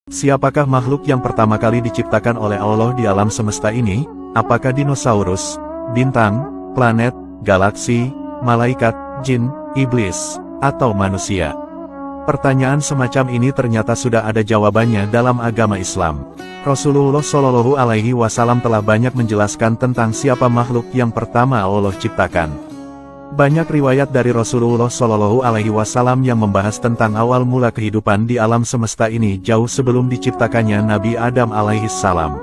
Siapakah makhluk yang pertama kali diciptakan oleh Allah di alam semesta ini? Apakah dinosaurus, bintang, planet, galaksi, malaikat, jin, iblis, atau manusia? Pertanyaan semacam ini ternyata sudah ada jawabannya dalam agama Islam. Rasulullah Shallallahu Alaihi Wasallam telah banyak menjelaskan tentang siapa makhluk yang pertama Allah ciptakan. Banyak riwayat dari Rasulullah Shallallahu Alaihi Wasallam yang membahas tentang awal mula kehidupan di alam semesta ini jauh sebelum diciptakannya Nabi Adam alaihi salam.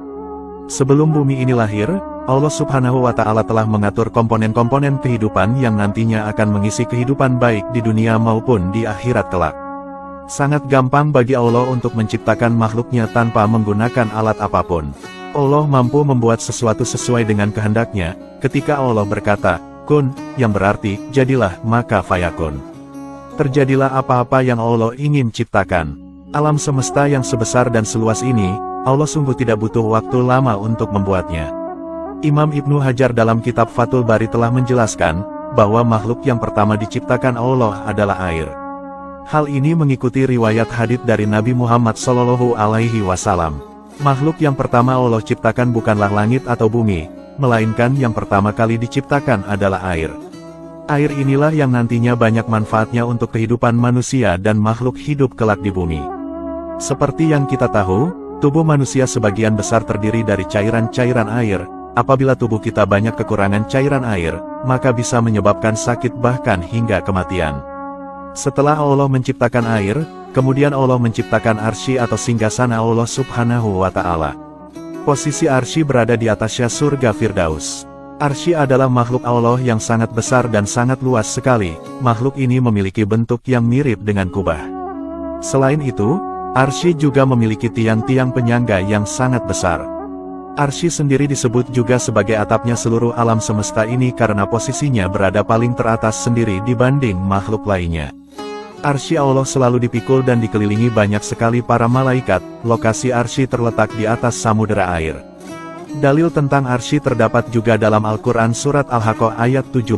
Sebelum bumi ini lahir, Allah Subhanahu wa Ta'ala telah mengatur komponen-komponen kehidupan yang nantinya akan mengisi kehidupan baik di dunia maupun di akhirat kelak. Sangat gampang bagi Allah untuk menciptakan makhluknya tanpa menggunakan alat apapun. Allah mampu membuat sesuatu sesuai dengan kehendaknya. Ketika Allah berkata, kun, yang berarti, jadilah, maka fayakun. Terjadilah apa-apa yang Allah ingin ciptakan. Alam semesta yang sebesar dan seluas ini, Allah sungguh tidak butuh waktu lama untuk membuatnya. Imam Ibnu Hajar dalam kitab Fathul Bari telah menjelaskan, bahwa makhluk yang pertama diciptakan Allah adalah air. Hal ini mengikuti riwayat hadits dari Nabi Muhammad Shallallahu Alaihi Wasallam. Makhluk yang pertama Allah ciptakan bukanlah langit atau bumi, melainkan yang pertama kali diciptakan adalah air. Air inilah yang nantinya banyak manfaatnya untuk kehidupan manusia dan makhluk hidup kelak di bumi. Seperti yang kita tahu, tubuh manusia sebagian besar terdiri dari cairan-cairan air. Apabila tubuh kita banyak kekurangan cairan air, maka bisa menyebabkan sakit bahkan hingga kematian. Setelah Allah menciptakan air, kemudian Allah menciptakan arsy atau singgasana Allah Subhanahu wa Ta'ala. Posisi arsy berada di atasnya surga Firdaus. Arsy adalah makhluk Allah yang sangat besar dan sangat luas sekali. Makhluk ini memiliki bentuk yang mirip dengan kubah. Selain itu, arsy juga memiliki tiang-tiang penyangga yang sangat besar. Arsy sendiri disebut juga sebagai atapnya seluruh alam semesta ini karena posisinya berada paling teratas sendiri dibanding makhluk lainnya. Arsy Allah selalu dipikul dan dikelilingi banyak sekali para malaikat. Lokasi arsy terletak di atas samudera air. Dalil tentang arsy terdapat juga dalam Al-Quran Surat Al-Haqqah ayat 17.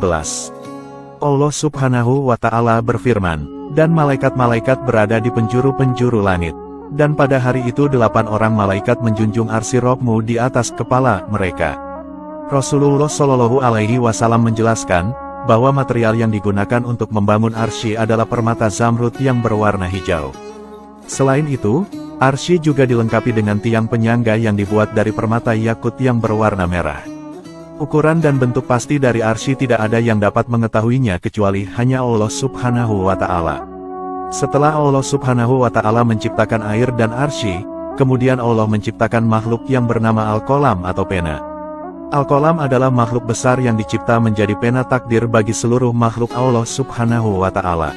Allah Subhanahu wa Ta'ala berfirman, dan malaikat-malaikat berada di penjuru-penjuru langit. Dan pada hari itu 8 orang malaikat menjunjung arsy Rabb-mu di atas kepala mereka. Rasulullah Shallallahu Alaihi Wasallam menjelaskan, bahwa material yang digunakan untuk membangun arsy adalah permata zamrud yang berwarna hijau. Selain itu, arsy juga dilengkapi dengan tiang penyangga yang dibuat dari permata yakut yang berwarna merah. Ukuran dan bentuk pasti dari arsy tidak ada yang dapat mengetahuinya kecuali hanya Allah Subhanahu wa Ta'ala. Setelah Allah Subhanahu wa Ta'ala menciptakan air dan arsy, kemudian Allah menciptakan makhluk yang bernama Al-Qalam atau pena. Al-Qalam adalah makhluk besar yang dicipta menjadi pena takdir bagi seluruh makhluk Allah Subhanahu wa Ta'ala.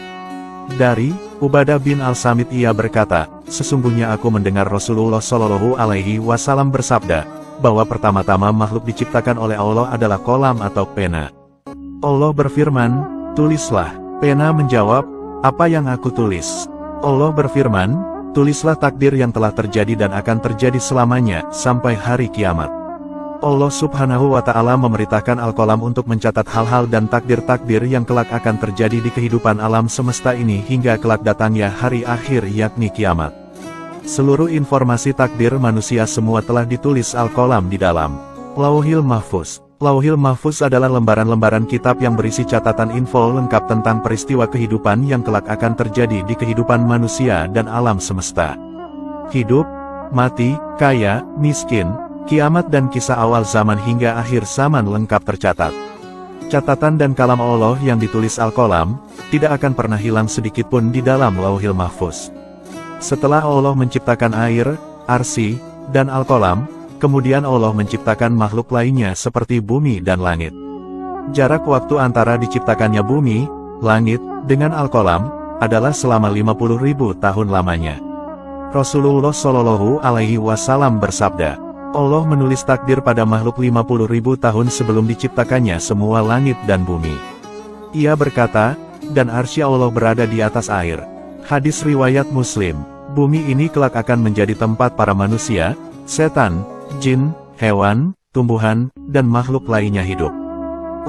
Dari Ubadah bin Al-Samit ia berkata, sesungguhnya aku mendengar Rasulullah Shallallahu Alaihi Wasallam bersabda, bahwa pertama-tama makhluk diciptakan oleh Allah adalah qalam atau pena. Allah berfirman, tulislah. Pena menjawab, apa yang aku tulis? Allah berfirman, tulislah takdir yang telah terjadi dan akan terjadi selamanya, sampai hari kiamat. Allah Subhanahu wa Ta'ala memerintahkan Al-Qalam untuk mencatat hal-hal dan takdir-takdir yang kelak akan terjadi di kehidupan alam semesta ini hingga kelak datangnya hari akhir yakni kiamat. Seluruh informasi takdir manusia semua telah ditulis Al-Qalam di dalam Lauhil Mahfuz. Lauhil Mahfuz adalah lembaran-lembaran kitab yang berisi catatan info lengkap tentang peristiwa kehidupan yang kelak akan terjadi di kehidupan manusia dan alam semesta. Hidup, mati, kaya, miskin, kiamat dan kisah awal zaman hingga akhir zaman lengkap tercatat. Catatan dan kalam Allah yang ditulis Al-Qalam, tidak akan pernah hilang sedikitpun di dalam Lauhil Mahfuz. Setelah Allah menciptakan air, arsy, dan Al-Qalam, kemudian Allah menciptakan makhluk lainnya seperti bumi dan langit. Jarak waktu antara diciptakannya bumi, langit, dengan Al-Qalam, adalah selama 50.000 tahun lamanya. Rasulullah Shallallahu Alaihi Wasallam bersabda, Allah menulis takdir pada makhluk 50.000 tahun sebelum diciptakannya semua langit dan bumi. Ia berkata, dan arsy Allah berada di atas air. Hadis riwayat Muslim, bumi ini kelak akan menjadi tempat para manusia, setan, jin, hewan, tumbuhan, dan makhluk lainnya hidup.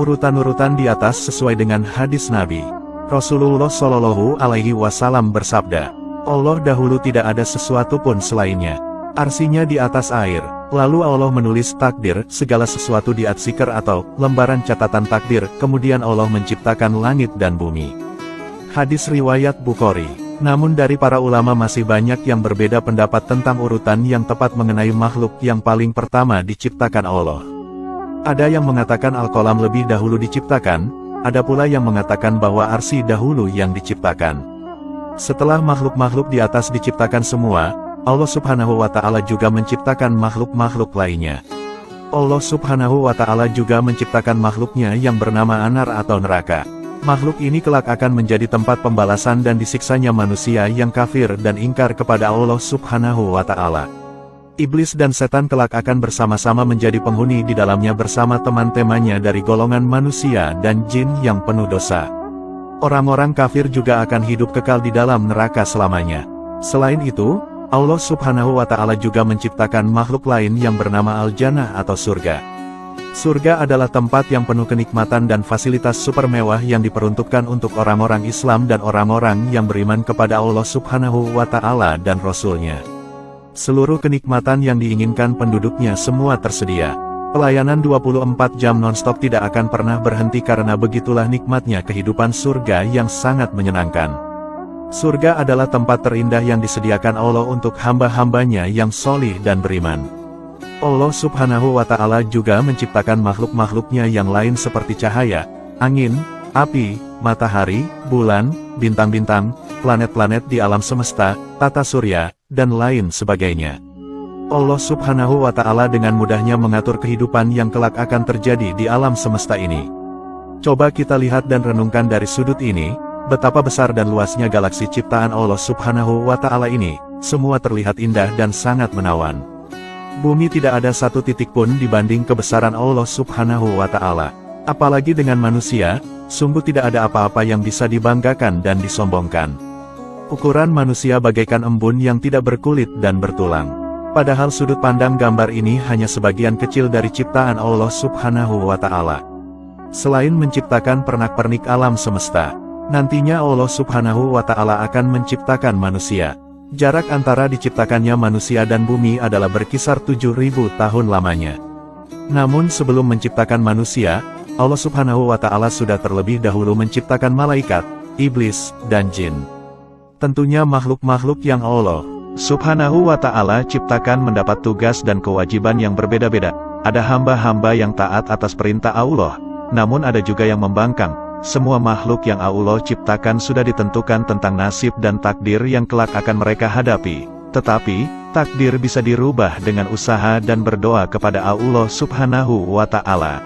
Urutan-urutan di atas sesuai dengan hadis Nabi. Rasulullah Shallallahu Alaihi Wasallam bersabda, Allah dahulu tidak ada sesuatu pun selainnya. Arsinya di atas air. Lalu Allah menulis takdir, segala sesuatu di at-sikr atau lembaran catatan takdir, kemudian Allah menciptakan langit dan bumi. Hadis riwayat Bukhari. Namun dari para ulama masih banyak yang berbeda pendapat tentang urutan yang tepat mengenai makhluk yang paling pertama diciptakan Allah. Ada yang mengatakan Al-Qalam lebih dahulu diciptakan, ada pula yang mengatakan bahwa Arsy dahulu yang diciptakan. Setelah makhluk-makhluk di atas diciptakan semua, Allah Subhanahu wa Ta'ala juga menciptakan makhluk-makhluk lainnya. Allah Subhanahu wa Ta'ala juga menciptakan makhluknya yang bernama Anar atau neraka. Makhluk ini kelak akan menjadi tempat pembalasan dan disiksanya manusia yang kafir dan ingkar kepada Allah Subhanahu wa Ta'ala. Iblis dan setan kelak akan bersama-sama menjadi penghuni di dalamnya bersama teman-temannya dari golongan manusia dan jin yang penuh dosa. Orang-orang kafir juga akan hidup kekal di dalam neraka selamanya. Selain itu, Allah Subhanahu wa Ta'ala juga menciptakan makhluk lain yang bernama Al-Jannah atau surga. Surga adalah tempat yang penuh kenikmatan dan fasilitas super mewah yang diperuntukkan untuk orang-orang Islam dan orang-orang yang beriman kepada Allah Subhanahu wa Ta'ala dan Rasul-Nya. Seluruh kenikmatan yang diinginkan penduduknya semua tersedia. Pelayanan 24 jam non-stop tidak akan pernah berhenti karena begitulah nikmatnya kehidupan surga yang sangat menyenangkan. Surga adalah tempat terindah yang disediakan Allah untuk hamba-hambanya yang solih dan beriman. Allah Subhanahu wa Ta'ala juga menciptakan makhluk-makhluknya yang lain seperti cahaya, angin, api, matahari, bulan, bintang-bintang, planet-planet di alam semesta, tata surya, dan lain sebagainya. Allah Subhanahu wa Ta'ala dengan mudahnya mengatur kehidupan yang kelak akan terjadi di alam semesta ini. Coba kita lihat dan renungkan dari sudut ini, betapa besar dan luasnya galaksi ciptaan Allah Subhanahu wa Ta'ala ini, semua terlihat indah dan sangat menawan. Bumi tidak ada satu titik pun dibanding kebesaran Allah Subhanahu wa Ta'ala. Apalagi dengan manusia, sungguh tidak ada apa-apa yang bisa dibanggakan dan disombongkan. Ukuran manusia bagaikan embun yang tidak berkulit dan bertulang. Padahal sudut pandang gambar ini hanya sebagian kecil dari ciptaan Allah Subhanahu wa Ta'ala. Selain menciptakan pernak-pernik alam semesta, nantinya Allah Subhanahu wa Ta'ala akan menciptakan manusia. Jarak antara diciptakannya manusia dan bumi adalah berkisar 7.000 tahun lamanya. Namun sebelum menciptakan manusia, Allah Subhanahu wa Ta'ala sudah terlebih dahulu menciptakan malaikat, iblis, dan jin. Tentunya makhluk-makhluk yang Allah Subhanahu wa Ta'ala ciptakan mendapat tugas dan kewajiban yang berbeda-beda. Ada hamba-hamba yang taat atas perintah Allah, namun ada juga yang membangkang. Semua makhluk yang Allah ciptakan sudah ditentukan tentang nasib dan takdir yang kelak akan mereka hadapi. Tetapi, takdir bisa dirubah dengan usaha dan berdoa kepada Allah Subhanahu wa Ta'ala.